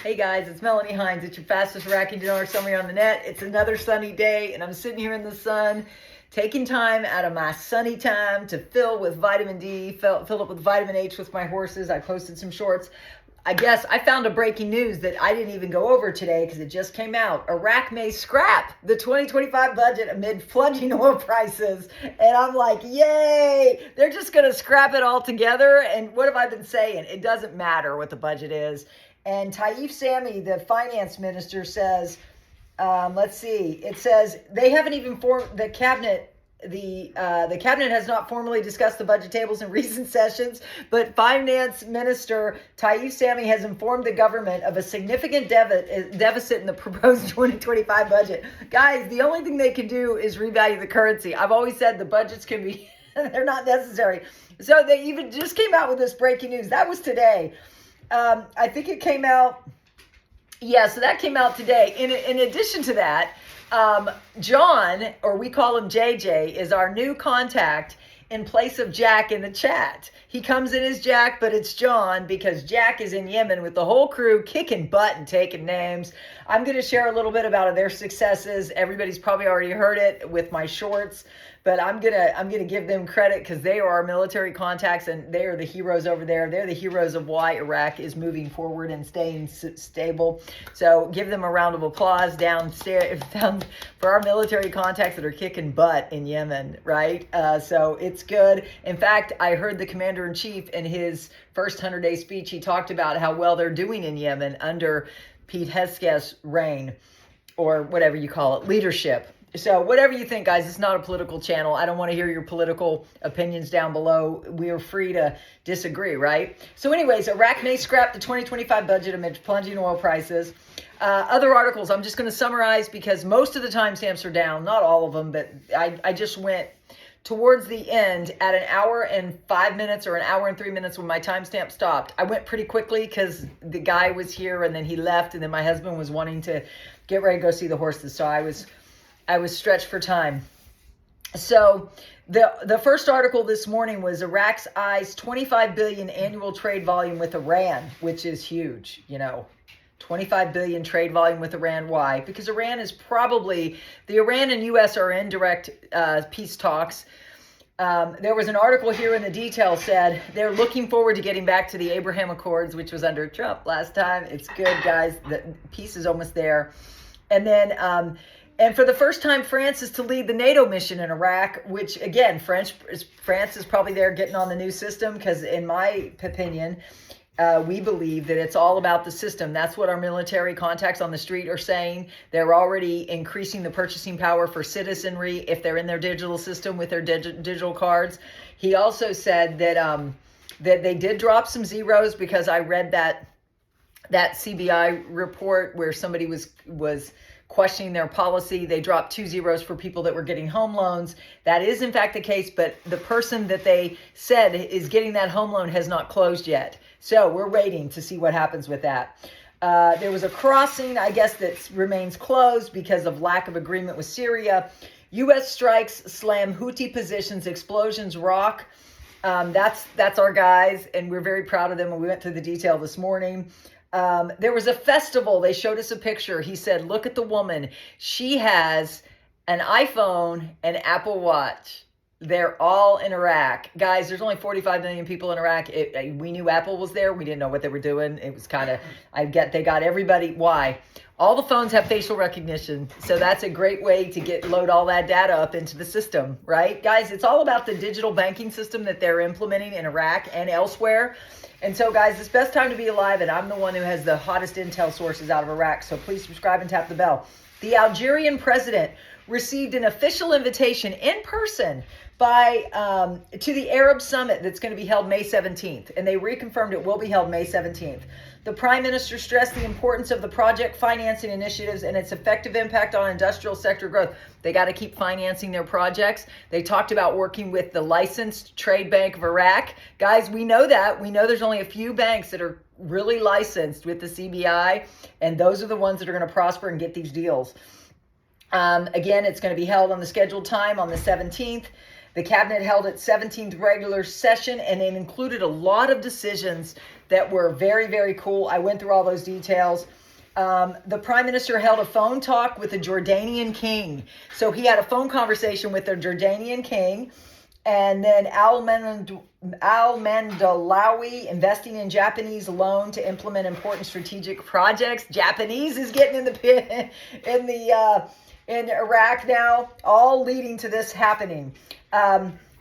Hey guys, it's Melanie Hinds. It's your fastest Iraqi dinar summary on the net. It's another sunny day, and I'm sitting here in the sun, taking time out of my sunny time to fill with vitamin D, fill up with vitamin H with my horses. I posted some shorts. I guess I found a breaking news that I didn't even go over today because it just came out. Iraq may scrap the 2025 budget amid plunging oil prices. And I'm like, yay! They're just going to scrap it all together. And what have I been saying? It doesn't matter what the budget is. And Taif Sami, the finance minister, says, let's see, it says they haven't even formed the cabinet. The cabinet has not formally discussed the budget tables in recent sessions, but Finance Minister Taif Sami has informed the government of a significant deficit in the proposed 2025 budget. Guys, the only thing they can do is revalue the currency. I've always said the budgets can be, they're not necessary. So they even just came out with this breaking news. That was today. I think it came out. Yeah, so that came out today. In addition to that, John, or we call him JJ, is our new contact in place of Jack in the chat. He comes in as Jack, but it's John because Jack is in Yemen with the whole crew kicking butt and taking names. I'm going to share a little bit about their successes. Everybody's probably already heard it with my shorts, but I'm gonna give them credit because they are our military contacts and they are the heroes over there. They're the heroes of why Iraq is moving forward and staying stable. So give them a round of applause downstairs for our military contacts that are kicking butt in Yemen, right? So it's good. In fact, I heard the commander-in-chief in his first 100-day speech, he talked about how well they're doing in Yemen under Pete Hegseth's reign, or whatever you call it, leadership. So whatever you think, guys, it's not a political channel. I don't want to hear your political opinions down below. We are free to disagree, right? So anyways, Iraq may scrap the 2025 budget amid plunging oil prices. Other articles, I'm just going to summarize because most of the timestamps are down. Not all of them, but I just went towards the end at an hour and 5 minutes or an hour and 3 minutes when my timestamp stopped. I went pretty quickly because the guy was here and then he left and then my husband was wanting to get ready to go see the horses. So I was stretched for time. So the first article this morning was Iraq's eyes 25 billion annual trade volume with Iran, which is huge, 25 billion trade volume with Iran. Why? Because Iran is probably, the Iran and U.S. are in direct peace talks. There was an article here in the detail said they're looking forward to getting back to the Abraham Accords, which was under Trump last time. It's good, guys. The peace is almost there. And then, and for the first time, France is to lead the NATO mission in Iraq, which, again, France is probably there getting on the new system because, in my opinion, we believe that it's all about the system. That's what our military contacts on the street are saying. They're already increasing the purchasing power for citizenry if they're in their digital system with their digital cards. He also said that that they did drop some zeros because I read that CBI report where somebody was questioning their policy. They dropped 2 zeros for people that were getting home loans. That is in fact the case, but the person that they said is getting that home loan has not closed yet. So we're waiting to see what happens with that. There was a crossing, I guess, that remains closed because of lack of agreement with Syria. U.S. strikes slam Houthi positions, explosions rock. That's our guys, and we're very proud of them, and we went through the detail this morning. There was a festival. They showed us a picture. He said, look at the woman. She has an iPhone and Apple Watch. They're all in Iraq. Guys, there's only 45 million people in Iraq. We knew Apple was there. We didn't know what they were doing. It was kind of, they got everybody. Why? All the phones have facial recognition. So that's a great way to load all that data up into the system, right? Guys, it's all about the digital banking system that they're implementing in Iraq and elsewhere. And so, guys, it's best time to be alive, and I'm the one who has the hottest intel sources out of Iraq. So please subscribe and tap the bell. The Algerian president received an official invitation in person to the Arab Summit that's going to be held May 17th. And they reconfirmed it will be held May 17th. The Prime Minister stressed the importance of the project financing initiatives and its effective impact on industrial sector growth. They got to keep financing their projects. They talked about working with the licensed Trade Bank of Iraq. Guys, we know that. We know there's only a few banks that are really licensed with the CBI, and those are the ones that are going to prosper and get these deals. Again, it's going to be held on the scheduled time on the 17th. The cabinet held its 17th regular session, and it included a lot of decisions that were very, very cool. I went through all those details. The prime minister held a phone talk with the Jordanian king. So he had a phone conversation with the Jordanian king. And then Al Mandalawi investing in Japanese loan to implement important strategic projects. Japanese is getting in the pit in Iraq now, all leading to this happening.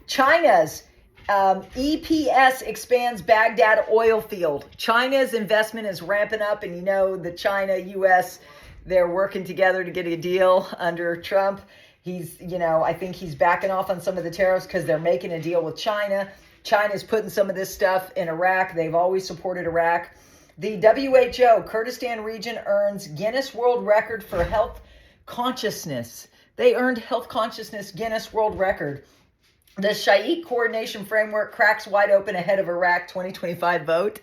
China's EPS expands Baghdad oil field. China's investment is ramping up, and you know the China, U.S., they're working together to get a deal under Trump. He's, I think he's backing off on some of the tariffs because they're making a deal with China. China's putting some of this stuff in Iraq. They've always supported Iraq. The WHO Kurdistan region earns Guinness World Record for health consciousness. They earned health consciousness Guinness World Record. The Shaikh Coordination Framework cracks wide open ahead of Iraq 2025 vote.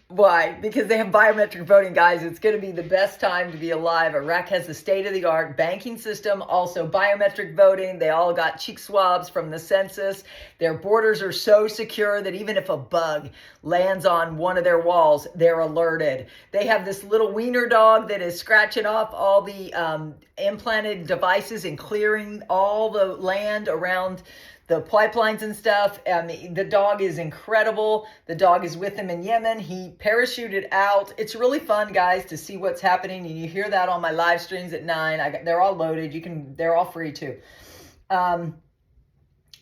Why? Because they have biometric voting, guys. It's going to be the best time to be alive. Iraq has the state-of-the-art banking system, also biometric voting. They all got cheek swabs from the census. Their borders are so secure that even if a bug lands on one of their walls, they're alerted. They have this little wiener dog that is scratching off all the implanted devices and clearing all the land around the pipelines and stuff. The dog is incredible. The dog is with him in Yemen. He parachuted out. It's really fun, guys, to see what's happening. And you hear that on my live streams at 9. They're all loaded. They're all free too.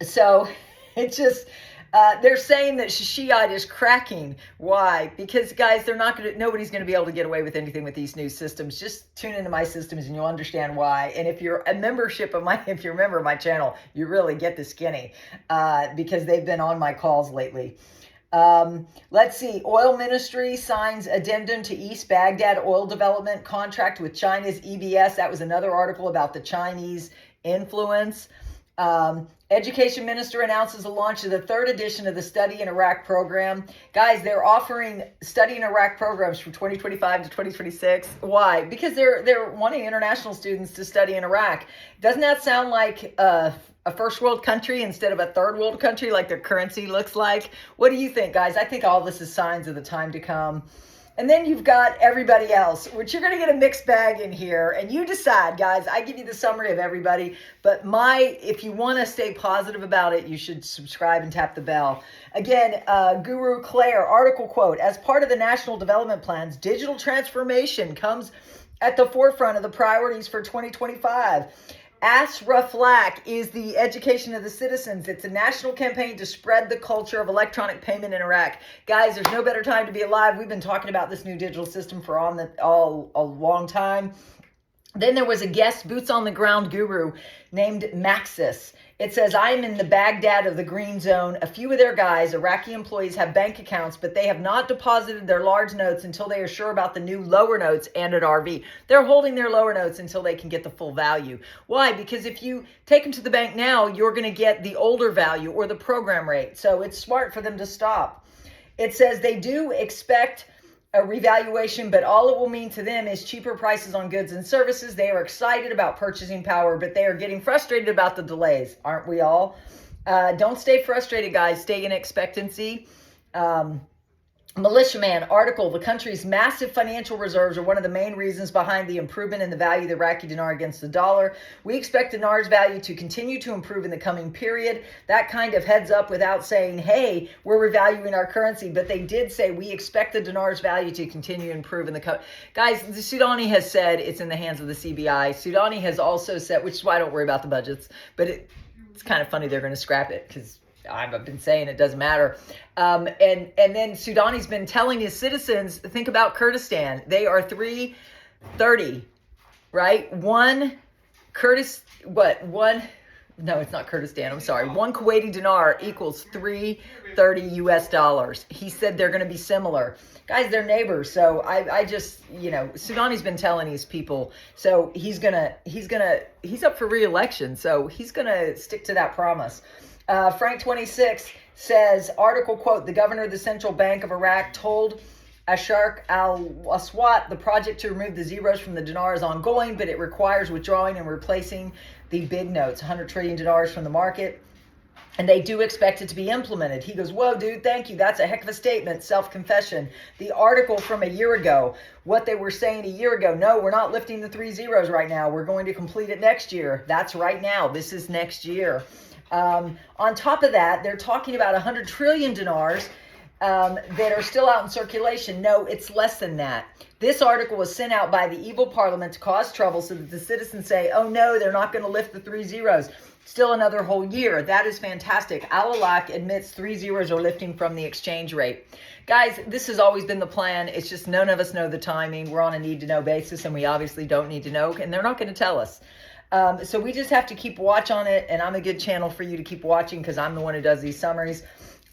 So it's just, they're saying that Shiite is cracking. Why? Because, guys, nobody's going to be able to get away with anything with these new systems. Just tune into my systems and you'll understand why. And if you're a member of my channel, you really get the skinny, because they've been on my calls lately. Let's see. Oil Ministry signs addendum to East Baghdad oil development contract with China's EBS. That was another article about the Chinese influence. Education Minister announces the launch of the 3rd edition of the Study in Iraq program. Guys, they're offering Study in Iraq programs from 2025 to 2026. Why? Because they're wanting international students to study in Iraq. Doesn't that sound like a first world country instead of a third world country, like their currency looks like? What do you think, guys? I think all this is signs of the time to come. And then you've got everybody else, which you're going to get a mixed bag in here. And you decide, guys. I give you the summary of everybody. But if you want to stay positive about it, you should subscribe and tap the bell. Again, Guru Claire, article quote, as part of the national development plans, digital transformation comes at the forefront of the priorities for 2025. ASRAFLAC is the education of the citizens. It's a national campaign to spread the culture of electronic payment in Iraq. Guys, there's no better time to be alive. We've been talking about this new digital system for a long time. Then there was a guest boots on the ground guru named Maxis. It says, I am in the Baghdad of the green zone. A few of their guys, Iraqi employees, have bank accounts, but they have not deposited their large notes until they are sure about the new lower notes and at RV. They're holding their lower notes until they can get the full value. Why? Because if you take them to the bank now, you're going to get the older value or the program rate. So it's smart for them to stop. It says they do expect a revaluation, but all it will mean to them is cheaper prices on goods and services. They are excited about purchasing power, but they are getting frustrated about the delays. Aren't we all? Don't stay frustrated, guys. Stay in expectancy. Militiaman article, the country's massive financial reserves are one of the main reasons behind the improvement in the value of the Iraqi dinar against the dollar. We expect dinar's value to continue to improve in the coming period. That kind of heads up without saying, hey, we're revaluing our currency. But they did say we expect the dinar's value to continue to improve in the guys, the Sudani has said it's in the hands of the CBI. Sudani has also said, which is why I don't worry about the budgets, but it's kind of funny they're going to scrap it because I've been saying it doesn't matter. And then Sudani's been telling his citizens, think about Kurdistan. They are 330, right? No, it's not Kurdistan. I'm sorry. One Kuwaiti dinar equals 330 US dollars. He said they're going to be similar. Guys, they're neighbors. So I just, Sudani's been telling these people. So he's up for re-election. So he's going to stick to that promise. Frank 26 says, article quote, the governor of the Central Bank of Iraq told Asharq al-Aswat the project to remove the zeros from the dinar is ongoing, but it requires withdrawing and replacing the big notes, 100 trillion dinars from the market. And they do expect it to be implemented. He goes, whoa, dude, thank you. That's a heck of a statement, self-confession. The article from a year ago, what they were saying a year ago, no, we're not lifting the 3 zeros right now. We're going to complete it next year. That's right now. This is next year. On top of that, they're talking about 100 trillion dinars that are still out in circulation. No, it's less than that. This article was sent out by the evil parliament to cause trouble so that the citizens say, oh no, they're not going to lift the 3 zeros. Still another whole year. That is fantastic. Al-Alaq admits 3 zeros are lifting from the exchange rate. Guys, this has always been the plan. It's just none of us know the timing. We're on a need-to-know basis, and we obviously don't need to know, and they're not going to tell us. So we just have to keep watch on it, and I'm a good channel for you to keep watching because I'm the one who does these summaries.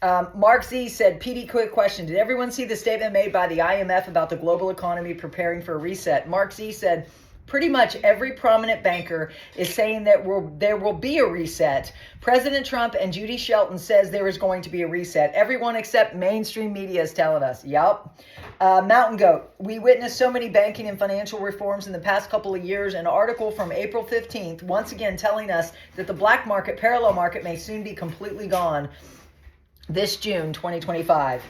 Mark Z said, PD, quick question. Did everyone see the statement made by the IMF about the global economy preparing for a reset? Mark Z said, pretty much every prominent banker is saying that there will be a reset. President Trump and Judy Shelton says there is going to be a reset. Everyone except mainstream media is telling us. Yup. Mountain Goat, we witnessed so many banking and financial reforms in the past couple of years. An article from April 15th, once again telling us that the black market, parallel market may soon be completely gone this June 2025.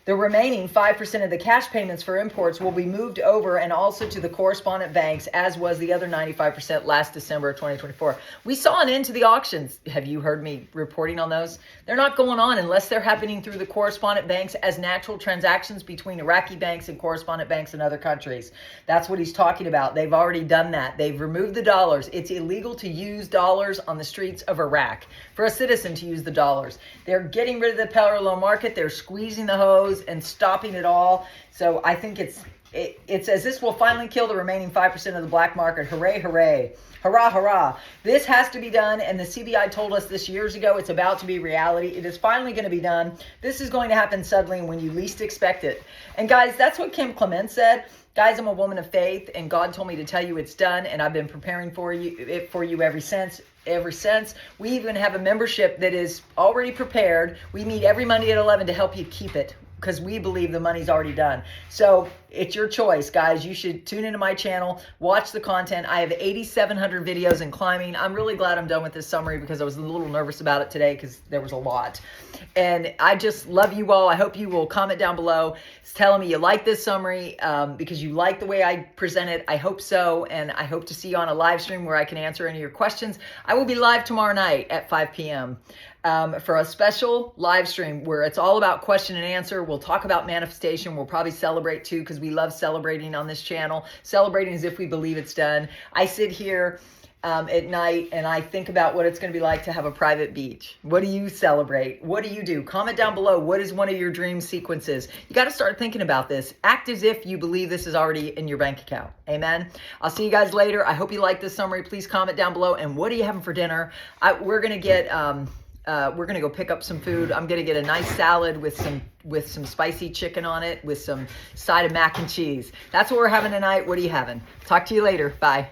The remaining 5% of the cash payments for imports will be moved over and also to the correspondent banks, as was the other 95% last December of 2024. We saw an end to the auctions. Have you heard me reporting on those? They're not going on unless they're happening through the correspondent banks as natural transactions between Iraqi banks and correspondent banks in other countries. That's what he's talking about. They've already done that. They've removed the dollars. It's illegal to use dollars on the streets of Iraq for a citizen to use the dollars. They're getting rid of the parallel market. They're squeezing the hose and stopping it all. So I think it says this will finally kill the remaining 5% of the black market. Hooray, hooray. Hurrah, hurrah. This has to be done, and the CBI told us this years ago. It's about to be reality. It is finally going to be done. This is going to happen suddenly when you least expect it. And guys, that's what Kim Clement said. Guys, I'm a woman of faith, and God told me to tell you it's done, and I've been preparing for you ever since. We even have a membership that is already prepared. We meet every Monday at 11 to help you keep it, because we believe the money's already done. So it's your choice, guys. You should tune into my channel, watch the content. I have 8,700 videos in climbing. I'm really glad I'm done with this summary because I was a little nervous about it today because there was a lot. And I just love you all. I hope you will comment down below telling me you like this summary because you like the way I present it. I hope so. And I hope to see you on a live stream where I can answer any of your questions. I will be live tomorrow night at 5 p.m. For a special live stream where it's all about question and answer. We'll talk about manifestation. We'll probably celebrate too because we love celebrating on this channel. Celebrating as if we believe it's done. I sit here at night and I think about what it's going to be like to have a private beach. What do you celebrate? What do you do? Comment down below. What is one of your dream sequences? You got to start thinking about this. Act as if you believe this is already in your bank account. Amen. I'll see you guys later. I hope you like this summary. Please comment down below. And what are you having for dinner? We're going to get... we're going to go pick up some food. I'm going to get a nice salad with some spicy chicken on it with some side of mac and cheese. That's what we're having tonight. What are you having? Talk to you later. Bye.